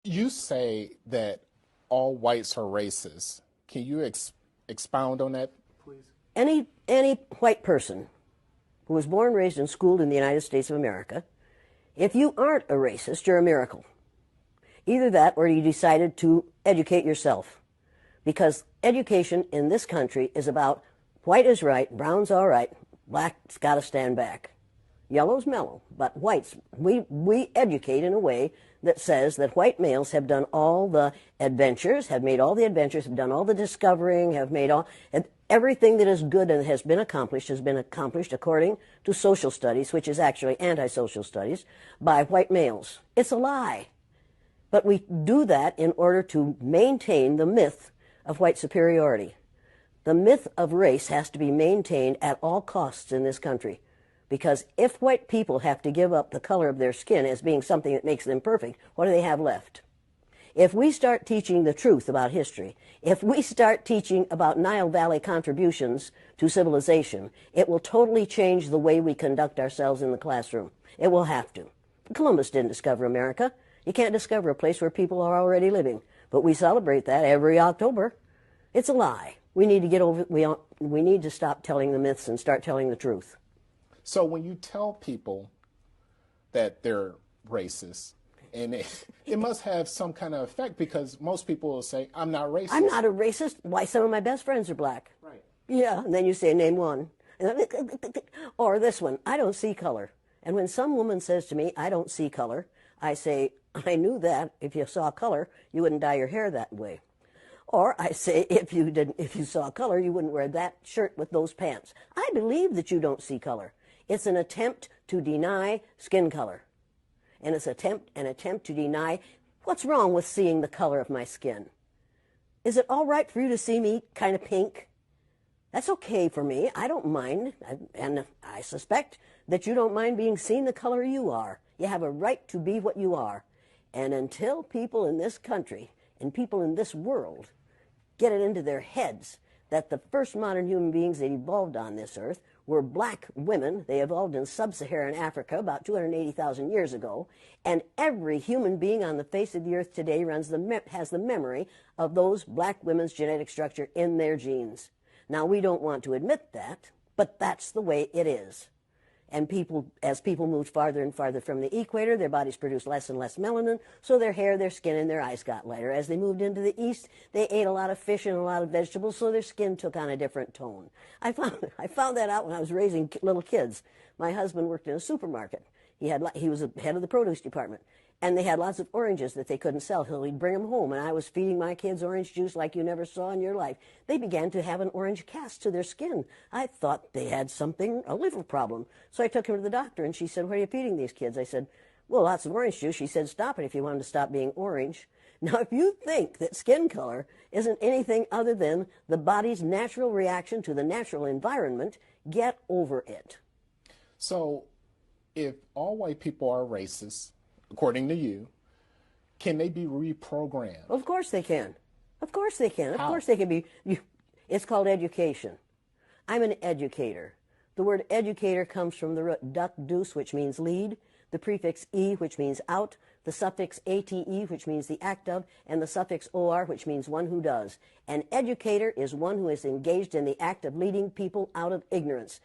You say that all whites are racist. Can you expound on that, please? Any white person who was born, raised, and schooled in the United States of America, if you aren't a racist, you're a miracle. Either that or you decided to educate yourself. Because education in this country is about white is right, brown's all right, black's got to stand back. Yellow's mellow, but whites, we educate in a way that says that white males have done all the adventures, have made all the adventures, have done all the discovering, have made all, everything that is good and has been accomplished according to social studies, which is actually anti-social studies, by white males. It's a lie. But we do that in order to maintain the myth of white superiority. The myth of race has to be maintained at all costs in this country. Because if white people have to give up the color of their skin as being something that makes them perfect, what do they have left? If we start teaching the truth about history, if we start teaching about Nile Valley contributions to civilization, it will totally change the way we conduct ourselves in the classroom. It will have to. Columbus didn't discover America. You can't discover a place where people are already living. But we celebrate that every October. It's a lie. We need to get over, we need to stop telling the myths and start telling the truth. So when you tell people that they're racist, and it must have some kind of effect, because most people will say, I'm not racist. I'm not a racist. Why, some of my best friends are black. Right. Yeah, and then you say, name one. Or this one, I don't see color. And when some woman says to me, I don't see color, I say, I knew that if you saw color, you wouldn't dye your hair that way. Or I say, if you saw color, you wouldn't wear that shirt with those pants. I believe that you don't see color. It's an attempt to deny skin color. And it's an attempt to deny what's wrong with seeing the color of my skin. Is it all right for you to see me kind of pink? That's okay for me. I don't mind. And I suspect that you don't mind being seen the color you are. You have a right to be what you are. And until people in this country and people in this world get it into their heads that the first modern human beings that evolved on this earth were black women. They evolved in sub-Saharan Africa about 280,000 years ago, and every human being on the face of the earth today has the memory of those black women's genetic structure in their genes. Now, we don't want to admit that, but that's the way it is. And as people moved farther and farther from the equator, their bodies produced less and less melanin, so their hair, their skin, and their eyes got lighter. As they moved into the east, they ate a lot of fish and a lot of vegetables, so their skin took on a different tone. I found that out when I was raising little kids. My husband worked in a supermarket. He was the head of the produce department. And they had lots of oranges that they couldn't sell, so he'd bring them home. And I was feeding my kids orange juice like you never saw in your life. They began to have an orange cast to their skin. I thought they had a liver problem. So I took him to the doctor, and she said, what are you feeding these kids? I said, well, lots of orange juice. She said, stop it if you want them to stop being orange. Now, if you think that skin color isn't anything other than the body's natural reaction to the natural environment, get over it. So if all white people are racist, according to you, can they be reprogrammed? Of course they can. Of course they can. Of How? course they can be. It's called education. I'm an educator. The word educator comes from the root duck deuce, which means lead, the prefix e, which means out, the suffix ate, which means the act of, and the suffix or, which means one who does. An educator is one who is engaged in the act of leading people out of ignorance.